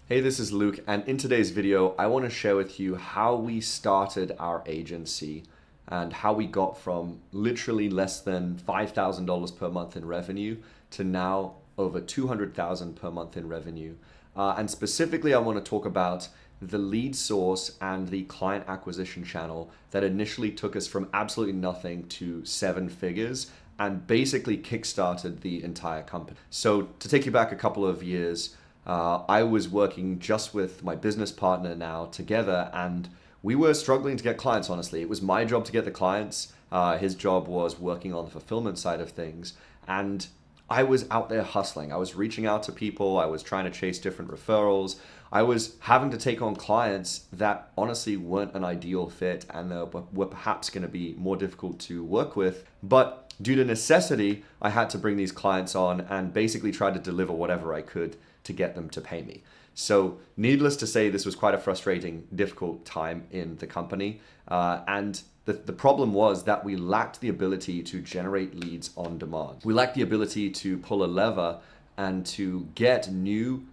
Hey, this is Luke, and in today's video, I want to share with you how we started our agency and how we got from literally less than $5,000 per month in revenue to now over 200,000 per month in revenue. And specifically, I want to talk about the lead source and the client acquisition channel that initially took us from absolutely nothing to seven figures and basically kickstarted the entire company. So, to take you back a couple of years, I was working just with my business partner now together, and we were struggling to get clients, honestly. It was my job to get the clients. His job was working on the fulfillment side of things. And I was out there hustling. I was reaching out to people. I was trying to chase different referrals. I was having to take on clients that honestly weren't an ideal fit and were perhaps going to be more difficult to work with. But due to necessity, I had to bring these clients on and basically try to deliver whatever I could to get them to pay me. So, needless to say, this was quite a frustrating, difficult time in the company. And the problem was that we lacked the ability to generate leads on demand. We lacked the ability to pull a lever and to get new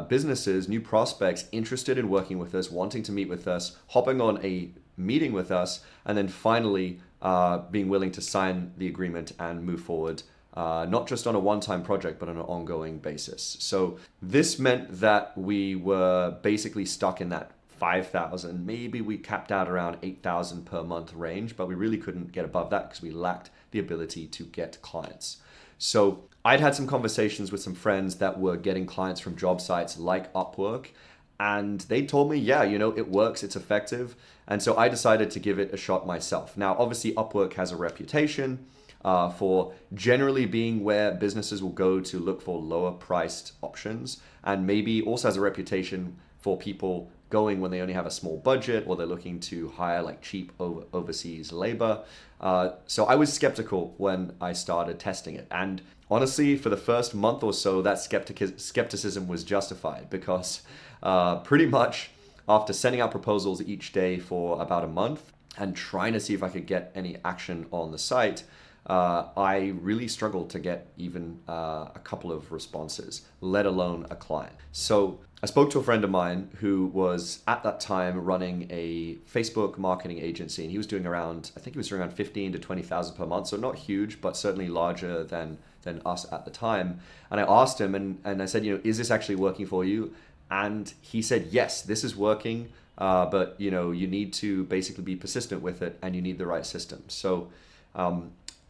businesses, new prospects interested in working with us, wanting to meet with us, hopping on a meeting with us, and then finally being willing to sign the agreement and move forward. Not just on a one-time project, but on an ongoing basis. So this meant that we were basically stuck in that 5,000, maybe we capped out around 8,000 per month range, but we really couldn't get above that because we lacked the ability to get clients. So I'd had some conversations with some friends that were getting clients from job sites like Upwork, and they told me, yeah, it works, it's effective. And so I decided to give it a shot myself. Now, obviously, Upwork has a reputation for generally being where businesses will go to look for lower priced options, and maybe also has a reputation for people going when they only have a small budget or they're looking to hire like cheap overseas labor. So I was skeptical when I started testing it. And honestly, for the first month or so, that skepticism was justified because pretty much after sending out proposals each day for about a month and trying to see if I could get any action on the site, I really struggled to get even a couple of responses, let alone a client. So I spoke to a friend of mine who was at that time running a Facebook marketing agency, and he was doing around, I think he was doing around 15 to 20,000 per month. So not huge, but certainly larger than us at the time. And I asked him and I said, is this actually working for you? And he said, yes, this is working. But you need to basically be persistent with it and you need the right system. So,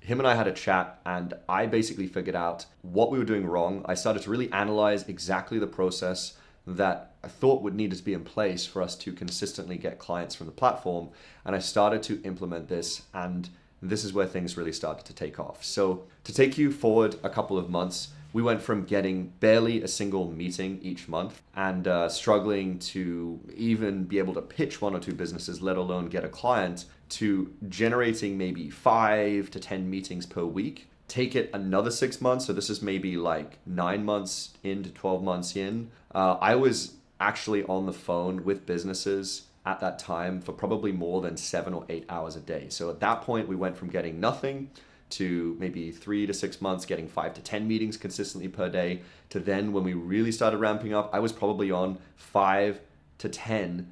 him and I had a chat, and I basically figured out what we were doing wrong. I started to really analyze exactly the process that I thought would need to be in place for us to consistently get clients from the platform. And I started to implement this, and this is where things really started to take off. So to take you forward a couple of months, we went from getting barely a single meeting each month and struggling to even be able to pitch one or two businesses, let alone get a client, to generating maybe 5 to 10 meetings per week. Take it another 6 months. So this is maybe like 9 months into 12 months in. I was actually on the phone with businesses at that time for probably more than 7 or 8 hours a day. So at that point, we went from getting nothing to maybe 3 to 6 months, getting 5 to 10 meetings consistently per day, to then when we really started ramping up, I was probably on 5 to 10,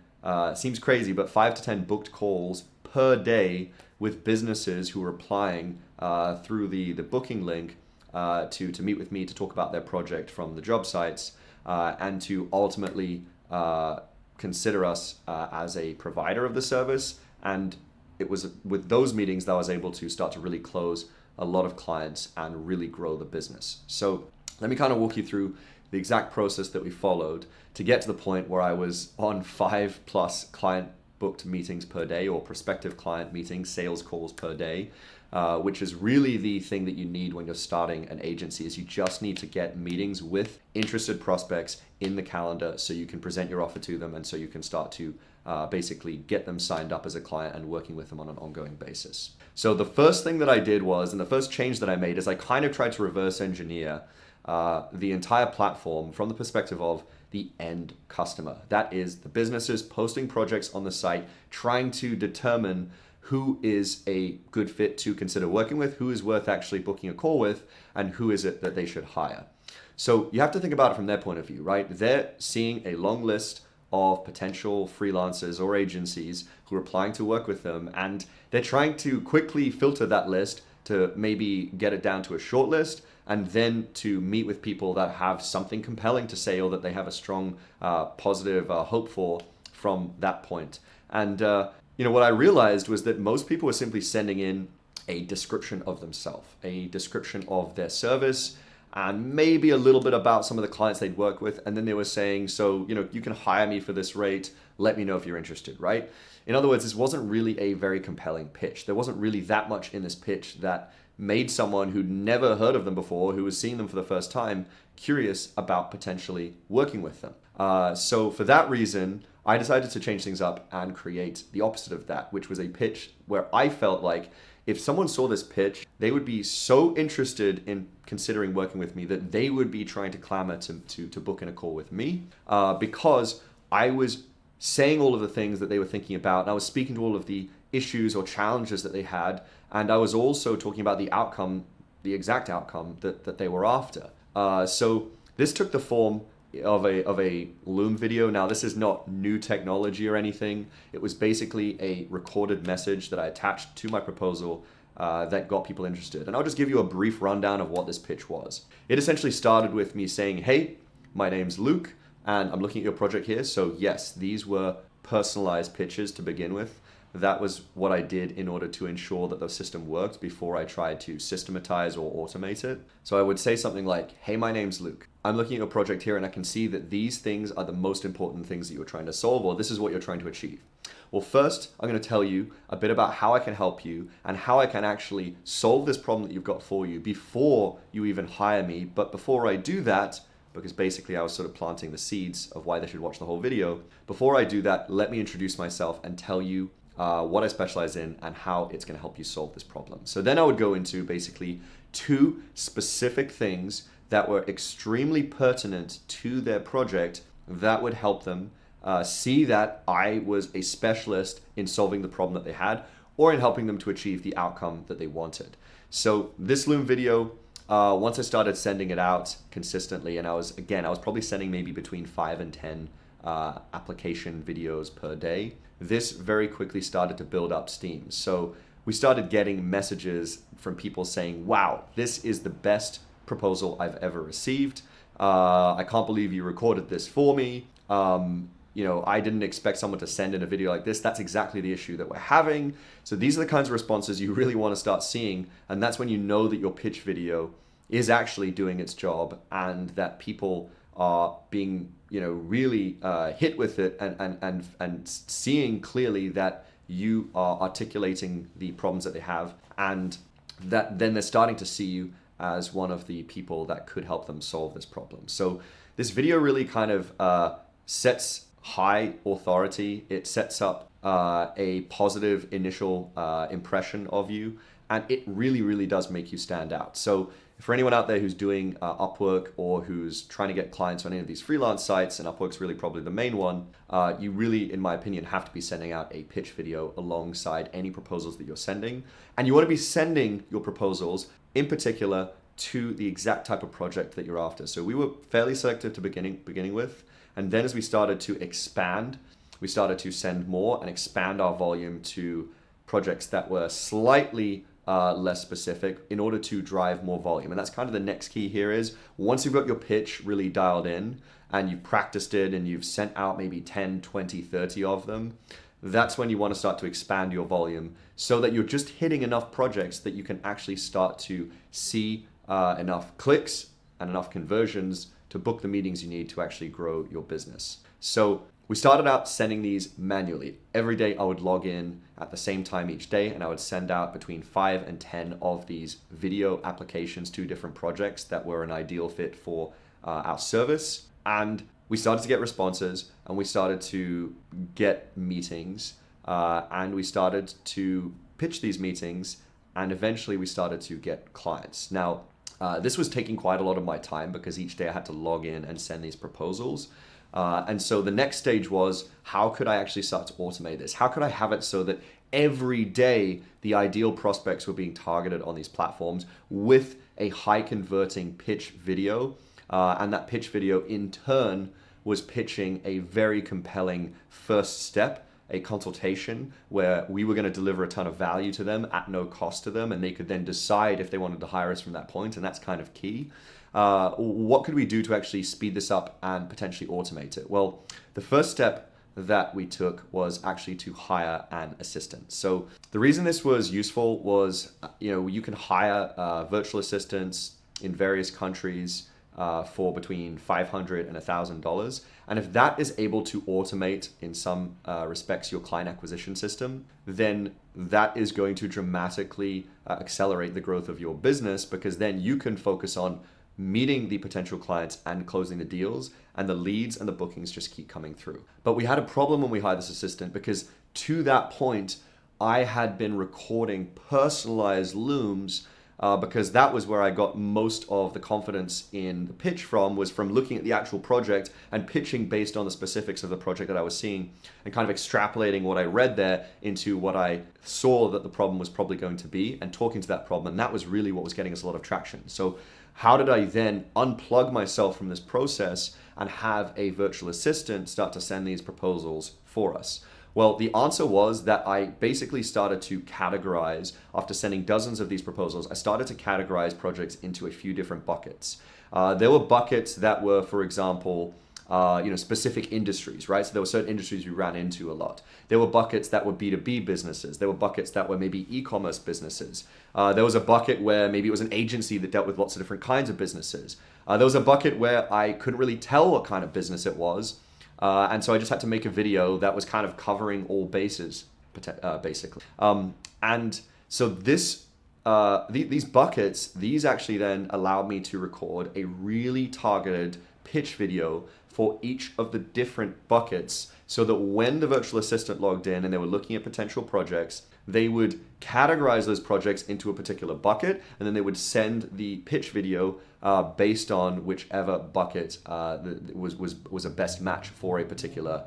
seems crazy, but 5 to 10 booked calls per day with businesses who were applying through the booking link to meet with me to talk about their project from the job sites and to ultimately consider us as a provider of the service. And it was with those meetings that I was able to start to really close a lot of clients and really grow the business. So let me kind of walk you through the exact process that we followed to get to the point where I was on 5+ client booked meetings per day, or prospective client meetings, sales calls per day, which is really the thing that you need when you're starting an agency. Is you just need to get meetings with interested prospects in the calendar so you can present your offer to them, and so you can start to basically get them signed up as a client and working with them on an ongoing basis. So the first thing that I did was, and the first change that I made, is I kind of tried to reverse engineer the entire platform from the perspective of the end customer. That is the businesses posting projects on the site, trying to determine who is a good fit to consider working with, who is worth actually booking a call with, and who is it that they should hire. So you have to think about it from their point of view, right? They're seeing a long list of potential freelancers or agencies who are applying to work with them, and they're trying to quickly filter that list to maybe get it down to a short list, and then to meet with people that have something compelling to say or that they have a strong positive hope for from that point. And what I realized was that most people were simply sending in a description of themselves, a description of their service, and maybe a little bit about some of the clients they'd work with. And then they were saying, so, you can hire me for this rate. Let me know if you're interested, right? In other words, this wasn't really a very compelling pitch. There wasn't really that much in this pitch that made someone who'd never heard of them before, who was seeing them for the first time, curious about potentially working with them. So for that reason, I decided to change things up and create the opposite of that, which was a pitch where I felt like if someone saw this pitch, they would be so interested in considering working with me that they would be trying to clamor to book in a call with me, because I was saying all of the things that they were thinking about, and I was speaking to all of the issues or challenges that they had, and I was also talking about the outcome, the exact outcome that they were after. So this took the form of a Loom video. Now, this is not new technology or anything. It was basically a recorded message that I attached to my proposal that got people interested. And I'll just give you a brief rundown of what this pitch was. It essentially started with me saying, hey, my name's Luke, and I'm looking at your project here. So yes, these were personalized pitches to begin with. That was what I did in order to ensure that the system worked before I tried to systematize or automate it. So I would say something like, hey, my name's Luke. I'm looking at your project here and I can see that these things are the most important things that you're trying to solve, or this is what you're trying to achieve. Well, first, I'm going to tell you a bit about how I can help you and how I can actually solve this problem that you've got for you before you even hire me. But before I do that, because basically I was sort of planting the seeds of why they should watch the whole video, before I do that, let me introduce myself and tell you what I specialize in and how it's going to help you solve this problem. So then I would go into basically 2 specific things that were extremely pertinent to their project that would help them see that I was a specialist in solving the problem that they had or in helping them to achieve the outcome that they wanted. So this Loom video, once I started sending it out consistently, and I was probably sending maybe between 5 and 10 application videos per day, this very quickly started to build up steam. So we started getting messages from people saying, wow, this is the best proposal I've ever received. I can't believe you recorded this for me. I didn't expect someone to send in a video like this. That's exactly the issue that we're having. So these are the kinds of responses you really want to start seeing. And that's when you know that your pitch video is actually doing its job and that people are being, really hit with it and seeing clearly that you are articulating the problems that they have, and that then they're starting to see you as one of the people that could help them solve this problem. So this video really kind of sets high authority. It sets up a positive initial impression of you, and it really, really does make you stand out. So for anyone out there who's doing Upwork or who's trying to get clients on any of these freelance sites, and Upwork's really probably the main one, you really, in my opinion, have to be sending out a pitch video alongside any proposals that you're sending. And you want to be sending your proposals in particular to the exact type of project that you're after. So we were fairly selective to beginning with, and then as we started to expand, we started to send more and expand our volume to projects that were slightly less specific in order to drive more volume. And that's kind of the next key here is once you've got your pitch really dialed in and you've practiced it and you've sent out maybe 10, 20, 30 of them, that's when you want to start to expand your volume so that you're just hitting enough projects that you can actually start to see enough clicks and enough conversions to book the meetings you need to actually grow your business. So we started out sending these manually. Every day I would log in at the same time each day and I would send out between 5 and 10 of these video applications to different projects that were an ideal fit for our service. And we started to get responses and we started to get meetings and we started to pitch these meetings, and eventually we started to get clients. Now, this was taking quite a lot of my time because each day I had to log in and send these proposals. And so the next stage was, how could I actually start to automate this? How could I have it so that every day the ideal prospects were being targeted on these platforms with a high converting pitch video And that pitch video in turn was pitching a very compelling first step, a consultation where we were going to deliver a ton of value to them at no cost to them, and they could then decide if they wanted to hire us from that point, and that's kind of key. What could we do to actually speed this up and potentially automate it? Well, the first step that we took was actually to hire an assistant. So the reason this was useful was, you can hire virtual assistants in various countries for between $500 and $1,000. And if that is able to automate in some respects your client acquisition system, then that is going to dramatically accelerate the growth of your business, because then you can focus on meeting the potential clients and closing the deals, and the leads and the bookings just keep coming through. But we had a problem when we hired this assistant, because to that point, I had been recording personalized looms because that was where I got most of the confidence in the pitch from, was from looking at the actual project and pitching based on the specifics of the project that I was seeing, and kind of extrapolating what I read there into what I saw that the problem was probably going to be, and talking to that problem. And that was really what was getting us a lot of traction. So how did I then unplug myself from this process and have a virtual assistant start to send these proposals for us? Well, the answer was that I basically started to categorize, after sending dozens of these proposals, I started to categorize projects into a few different buckets. There were buckets that were, for example, specific industries, right? So there were certain industries we ran into a lot. There were buckets that were B2B businesses. There were buckets that were maybe e-commerce businesses. There was a bucket where maybe it was an agency that dealt with lots of different kinds of businesses. There was a bucket where I couldn't really tell what kind of business it was. And so I just had to make a video that was kind of covering all bases, basically. And so these buckets, these actually then allowed me to record a really targeted pitch video for each of the different buckets, so that when the virtual assistant logged in and they were looking at potential projects, they would categorize those projects into a particular bucket, and then they would send the pitch video based on whichever bucket was a best match for a particular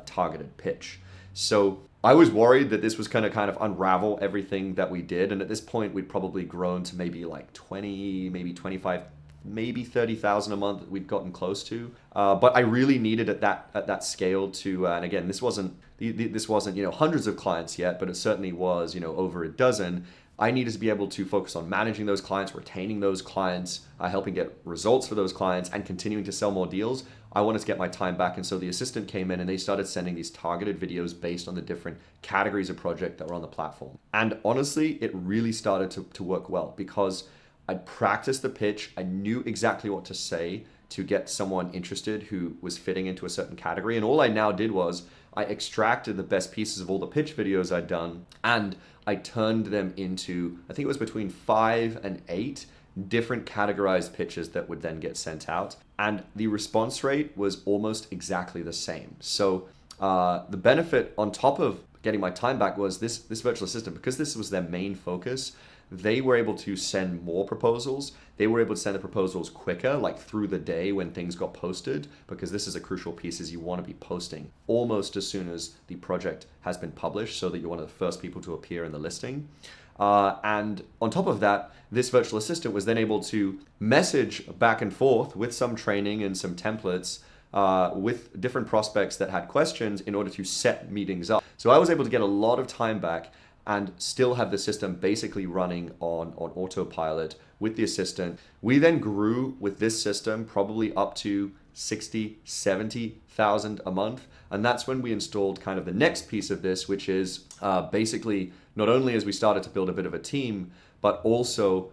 targeted pitch. So I was worried that this was going to kind of unravel everything that we did, and at this point we'd probably grown to maybe like 20, maybe 25, maybe 30,000 a month that we'd gotten close to. But I really needed at that scale to, and again, this wasn't hundreds of clients yet, but it certainly was over a dozen. I needed to be able to focus on managing those clients, retaining those clients, helping get results for those clients, and continuing to sell more deals. I wanted to get my time back, and so the assistant came in and they started sending these targeted videos based on the different categories of project that were on the platform. And honestly, it really started to work well, because I'd practiced the pitch. I knew exactly what to say to get someone interested who was fitting into a certain category. And all I now did was I extracted the best pieces of all the pitch videos I'd done, and I turned them into, I think it was between 5 and 8 different categorized pitches that would then get sent out. And the response rate was almost exactly the same. So the benefit on top of getting my time back was this virtual assistant, because this was their main focus, they were able to send more proposals. They were able to send the proposals quicker, like through the day when things got posted, because this is a crucial piece, is you want to be posting almost as soon as the project has been published, so that you're one of the first people to appear in the listing. And on top of that, this virtual assistant was then able to message back and forth with some training and some templates with different prospects that had questions in order to set meetings up. So I was able to get a lot of time back and still have the system basically running on autopilot with the assistant. We then grew with this system probably up to 60, 70,000 a month. And that's when we installed kind of the next piece of this, which is basically not only as we started to build a bit of a team, but also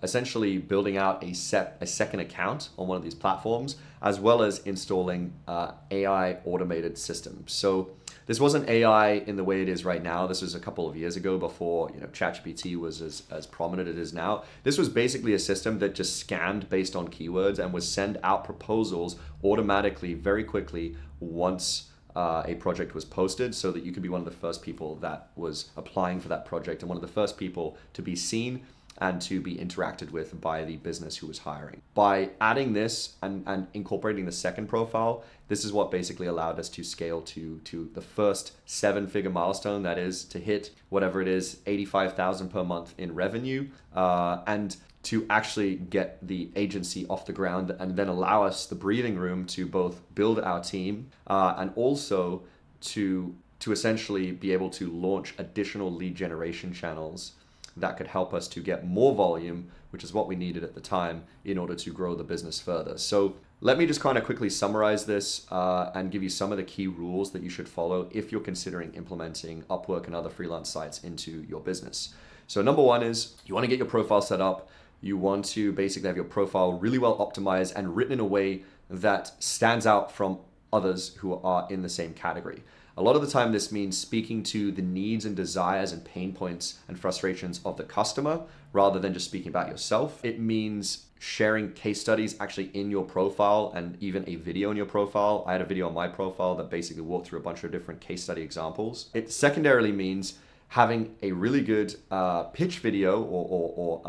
essentially building out a second account on one of these platforms, as well as installing AI automated systems. So this wasn't AI in the way it is right now. This was a couple of years ago, before ChatGPT was as prominent as it is now. This was basically a system that just scanned based on keywords and would send out proposals automatically very quickly once a project was posted, so that you could be one of the first people that was applying for that project and one of the first people to be seen and to be interacted with by the business who was hiring. By adding this and incorporating the second profile, this is what basically allowed us to scale to the first 7-figure milestone, that is to hit whatever it is, 85,000 per month in revenue. And to actually get the agency off the ground and then allow us the breathing room to both build our team and also to essentially be able to launch additional lead generation channels that could help us to get more volume, which is what we needed at the time in order to grow the business further. So let me just kind of quickly summarize this and give you some of the key rules that you should follow if you're considering implementing Upwork and other freelance sites into your business. So number one is you want to get your profile set up. You want to basically have your profile really well optimized and written in a way that stands out from others who are in the same category. A lot of the time, this means speaking to the needs and desires and pain points and frustrations of the customer rather than just speaking about yourself. It means sharing case studies actually in your profile and even a video in your profile. I had a video on my profile that basically walked through a bunch of different case study examples. It secondarily means having a really good pitch video or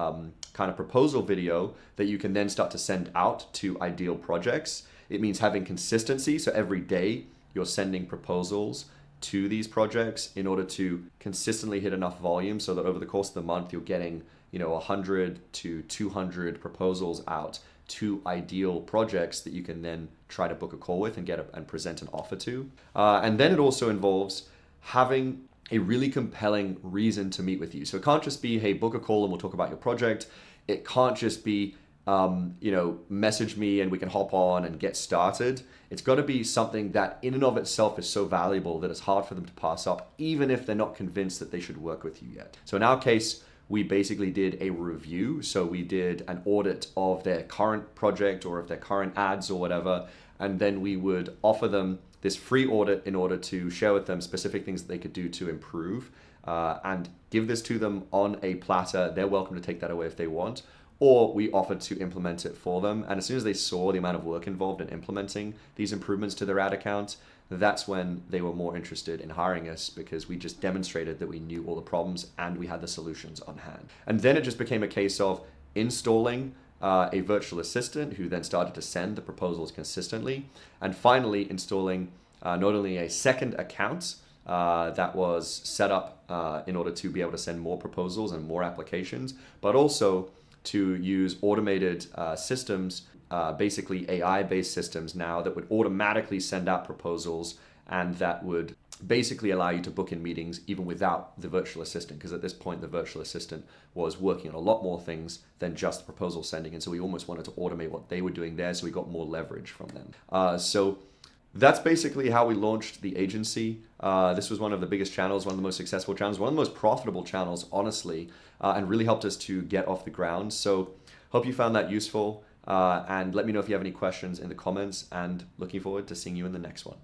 kind of proposal video that you can then start to send out to ideal projects. It means having consistency. So every day, you're sending proposals to these projects in order to consistently hit enough volume so that over the course of the month you're getting 100 to 200 proposals out to ideal projects that you can then try to book a call with and and present an offer to. And then it also involves having a really compelling reason to meet with you. So it can't just be, hey, book a call and we'll talk about your project. It can't just be message me and we can hop on and get started. It's got to be something that in and of itself is so valuable that it's hard for them to pass up, even if they're not convinced that they should work with you yet. So in our case, we basically did a review. So we did an audit of their current project or of their current ads or whatever. And then we would offer them this free audit in order to share with them specific things that they could do to improve and give this to them on a platter. They're welcome to take that away if they want. Or we offered to implement it for them. And as soon as they saw the amount of work involved in implementing these improvements to their ad account, that's when they were more interested in hiring us because we just demonstrated that we knew all the problems and we had the solutions on hand. And then it just became a case of installing a virtual assistant who then started to send the proposals consistently. And finally installing not only a second account that was set up in order to be able to send more proposals and more applications, but also to use automated systems, basically AI-based systems now that would automatically send out proposals and that would basically allow you to book in meetings even without the virtual assistant, because at this point the virtual assistant was working on a lot more things than just proposal sending, and so we almost wanted to automate what they were doing there so we got more leverage from them. So that's basically how we launched the agency. This was one of the biggest channels, one of the most successful channels, one of the most profitable channels, honestly, and really helped us to get off the ground. So hope you found that useful, and let me know if you have any questions in the comments, and looking forward to seeing you in the next one.